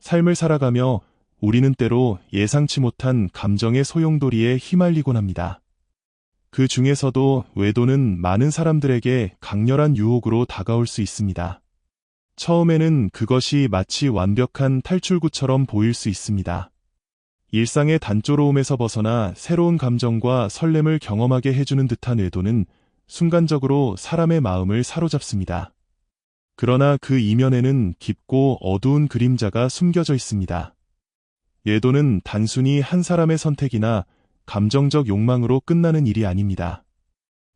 삶을 살아가며 우리는 때로 예상치 못한 감정의 소용돌이에 휘말리곤 합니다. 그 중에서도 외도는 많은 사람들에게 강렬한 유혹으로 다가올 수 있습니다. 처음에는 그것이 마치 완벽한 탈출구처럼 보일 수 있습니다. 일상의 단조로움에서 벗어나 새로운 감정과 설렘을 경험하게 해주는 듯한 외도는 순간적으로 사람의 마음을 사로잡습니다. 그러나 그 이면에는 깊고 어두운 그림자가 숨겨져 있습니다. 외도는 단순히 한 사람의 선택이나 감정적 욕망으로 끝나는 일이 아닙니다.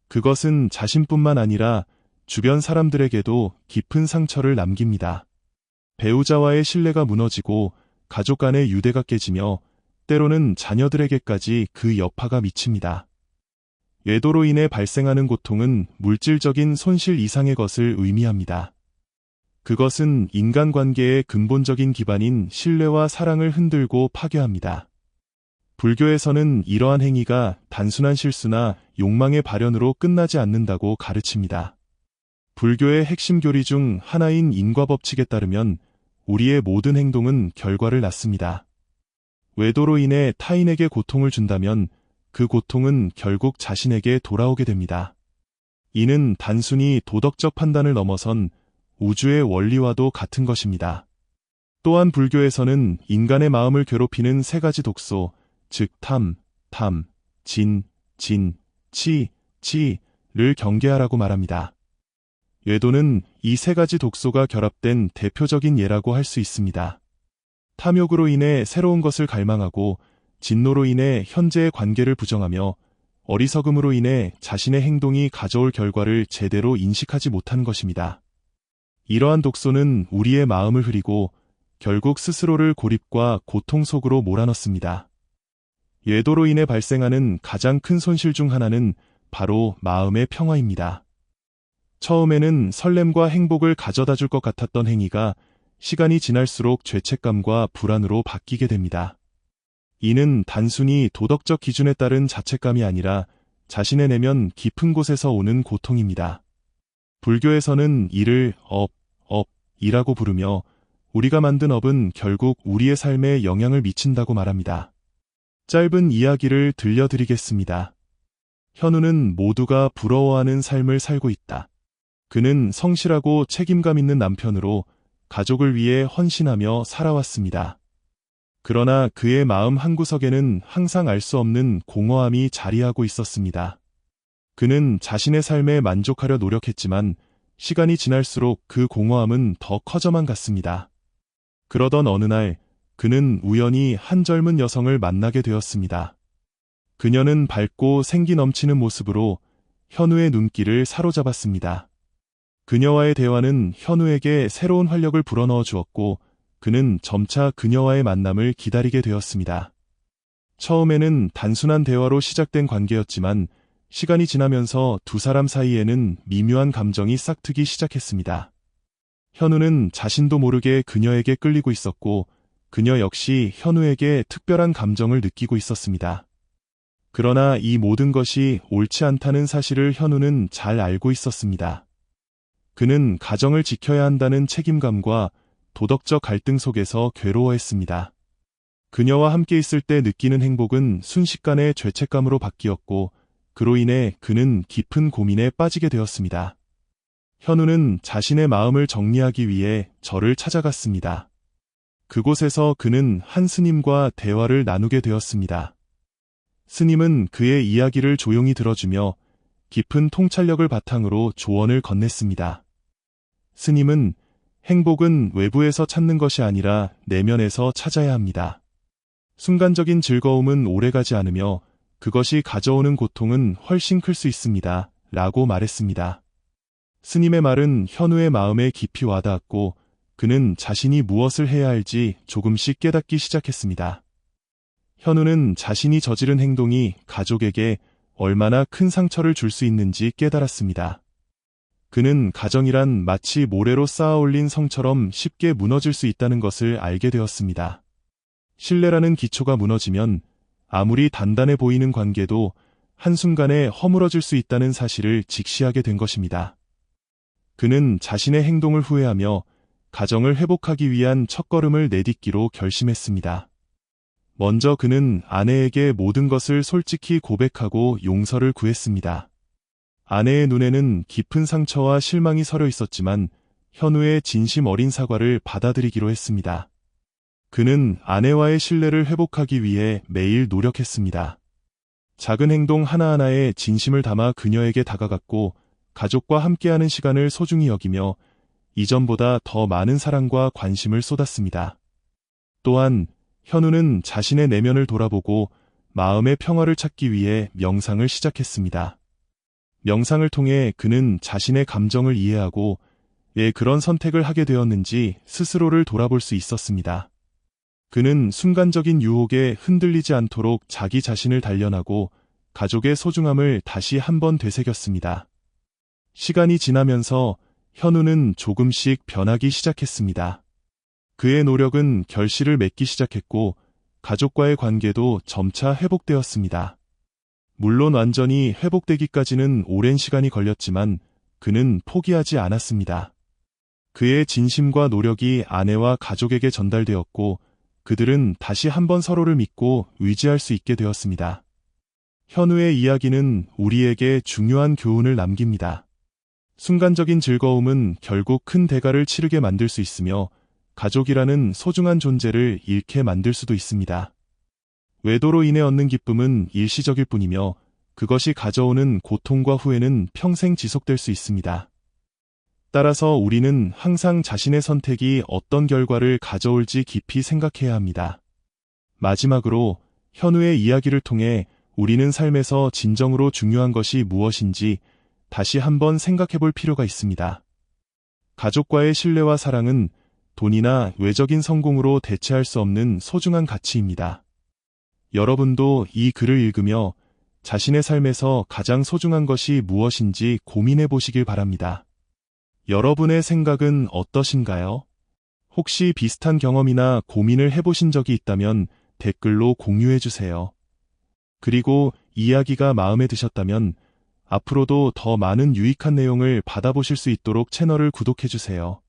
그것은 자신뿐만 아니라 주변 사람들에게도 깊은 상처를 남깁니다. 배우자와의 신뢰가 무너지고 가족 간의 유대가 깨지며 때로는 자녀들에게까지 그 여파가 미칩니다. 외도로 인해 발생하는 고통은 물질적인 손실 이상의 것을 의미합니다. 그것은 인간관계의 근본적인 기반인 신뢰와 사랑을 흔들고 파괴합니다. 불교에서는 이러한 행위가 단순한 실수나 욕망의 발현으로 끝나지 않는다고 가르칩니다. 불교의 핵심 교리 중 하나인 인과법칙에 따르면 우리의 모든 행동은 결과를 낳습니다. 외도로 인해 타인에게 고통을 준다면 그 고통은 결국 자신에게 돌아오게 됩니다. 이는 단순히 도덕적 판단을 넘어선 우주의 원리와도 같은 것입니다. 또한 불교에서는 인간의 마음을 괴롭히는 세 가지 독소, 즉 탐, 진, 치를 경계하라고 말합니다. 외도는 이 세 가지 독소가 결합된 대표적인 예라고 할 수 있습니다. 탐욕으로 인해 새로운 것을 갈망하고 진노로 인해 현재의 관계를 부정하며 어리석음으로 인해 자신의 행동이 가져올 결과를 제대로 인식하지 못하는 것입니다. 이러한 독소는 우리의 마음을 흐리고 결국 스스로를 고립과 고통 속으로 몰아넣습니다. 외도로 인해 발생하는 가장 큰 손실 중 하나는 바로 마음의 평화입니다. 처음에는 설렘과 행복을 가져다 줄 것 같았던 행위가 시간이 지날수록 죄책감과 불안으로 바뀌게 됩니다. 이는 단순히 도덕적 기준에 따른 자책감이 아니라 자신의 내면 깊은 곳에서 오는 고통입니다. 불교에서는 이를 업이라고 부르며 우리가 만든 업은 결국 우리의 삶에 영향을 미친다고 말합니다. 짧은 이야기를 들려드리겠습니다. 현우는 모두가 부러워하는 삶을 살고 있다. 그는 성실하고 책임감 있는 남편으로 가족을 위해 헌신하며 살아왔습니다. 그러나 그의 마음 한구석에는 항상 알 수 없는 공허함이 자리하고 있었습니다. 그는 자신의 삶에 만족하려 노력했지만 시간이 지날수록 그 공허함은 더 커져만 갔습니다. 그러던 어느 날 그는 우연히 한 젊은 여성을 만나게 되었습니다. 그녀는 밝고 생기 넘치는 모습으로 현우의 눈길을 사로잡았습니다. 그녀와의 대화는 현우에게 새로운 활력을 불어넣어 주었고 그는 점차 그녀와의 만남을 기다리게 되었습니다. 처음에는 단순한 대화로 시작된 관계였지만 시간이 지나면서 두 사람 사이에는 미묘한 감정이 싹트기 시작했습니다. 현우는 자신도 모르게 그녀에게 끌리고 있었고 그녀 역시 현우에게 특별한 감정을 느끼고 있었습니다. 그러나 이 모든 것이 옳지 않다는 사실을 현우는 잘 알고 있었습니다. 그는 가정을 지켜야 한다는 책임감과 도덕적 갈등 속에서 괴로워했습니다. 그녀와 함께 있을 때 느끼는 행복은 순식간에 죄책감으로 바뀌었고 그로 인해 그는 깊은 고민에 빠지게 되었습니다. 현우는 자신의 마음을 정리하기 위해 절을 찾아갔습니다. 그곳에서 그는 한 스님과 대화를 나누게 되었습니다. 스님은 그의 이야기를 조용히 들어주며 깊은 통찰력을 바탕으로 조언을 건넸습니다. 스님은 행복은 외부에서 찾는 것이 아니라 내면에서 찾아야 합니다. 순간적인 즐거움은 오래가지 않으며 그것이 가져오는 고통은 훨씬 클 수 있습니다. 라고 말했습니다. 스님의 말은 현우의 마음에 깊이 와닿았고 그는 자신이 무엇을 해야 할지 조금씩 깨닫기 시작했습니다. 현우는 자신이 저지른 행동이 가족에게 얼마나 큰 상처를 줄 수 있는지 깨달았습니다. 그는 가정이란 마치 모래로 쌓아 올린 성처럼 쉽게 무너질 수 있다는 것을 알게 되었습니다. 신뢰라는 기초가 무너지면 아무리 단단해 보이는 관계도 한순간에 허물어질 수 있다는 사실을 직시하게 된 것입니다. 그는 자신의 행동을 후회하며 가정을 회복하기 위한 첫걸음을 내딛기로 결심했습니다. 먼저 그는 아내에게 모든 것을 솔직히 고백하고 용서를 구했습니다. 아내의 눈에는 깊은 상처와 실망이 서려 있었지만 현우의 진심 어린 사과를 받아들이기로 했습니다. 그는 아내와의 신뢰를 회복하기 위해 매일 노력했습니다. 작은 행동 하나하나에 진심을 담아 그녀에게 다가갔고 가족과 함께하는 시간을 소중히 여기며 이전보다 더 많은 사랑과 관심을 쏟았습니다. 또한 현우는 자신의 내면을 돌아보고 마음의 평화를 찾기 위해 명상을 시작했습니다. 명상을 통해 그는 자신의 감정을 이해하고 왜 그런 선택을 하게 되었는지 스스로를 돌아볼 수 있었습니다. 그는 순간적인 유혹에 흔들리지 않도록 자기 자신을 단련하고 가족의 소중함을 다시 한번 되새겼습니다. 시간이 지나면서 현우는 조금씩 변하기 시작했습니다. 그의 노력은 결실을 맺기 시작했고 가족과의 관계도 점차 회복되었습니다. 물론 완전히 회복되기까지는 오랜 시간이 걸렸지만 그는 포기하지 않았습니다. 그의 진심과 노력이 아내와 가족에게 전달되었고 그들은 다시 한번 서로를 믿고 의지할 수 있게 되었습니다. 현우의 이야기는 우리에게 중요한 교훈을 남깁니다. 순간적인 즐거움은 결국 큰 대가를 치르게 만들 수 있으며 가족이라는 소중한 존재를 잃게 만들 수도 있습니다. 외도로 인해 얻는 기쁨은 일시적일 뿐이며 그것이 가져오는 고통과 후회는 평생 지속될 수 있습니다. 따라서 우리는 항상 자신의 선택이 어떤 결과를 가져올지 깊이 생각해야 합니다. 마지막으로 현우의 이야기를 통해 우리는 삶에서 진정으로 중요한 것이 무엇인지 다시 한번 생각해 볼 필요가 있습니다. 가족과의 신뢰와 사랑은 돈이나 외적인 성공으로 대체할 수 없는 소중한 가치입니다. 여러분도 이 글을 읽으며 자신의 삶에서 가장 소중한 것이 무엇인지 고민해 보시길 바랍니다. 여러분의 생각은 어떠신가요? 혹시 비슷한 경험이나 고민을 해보신 적이 있다면 댓글로 공유해 주세요. 그리고 이야기가 마음에 드셨다면 앞으로도 더 많은 유익한 내용을 받아보실 수 있도록 채널을 구독해 주세요.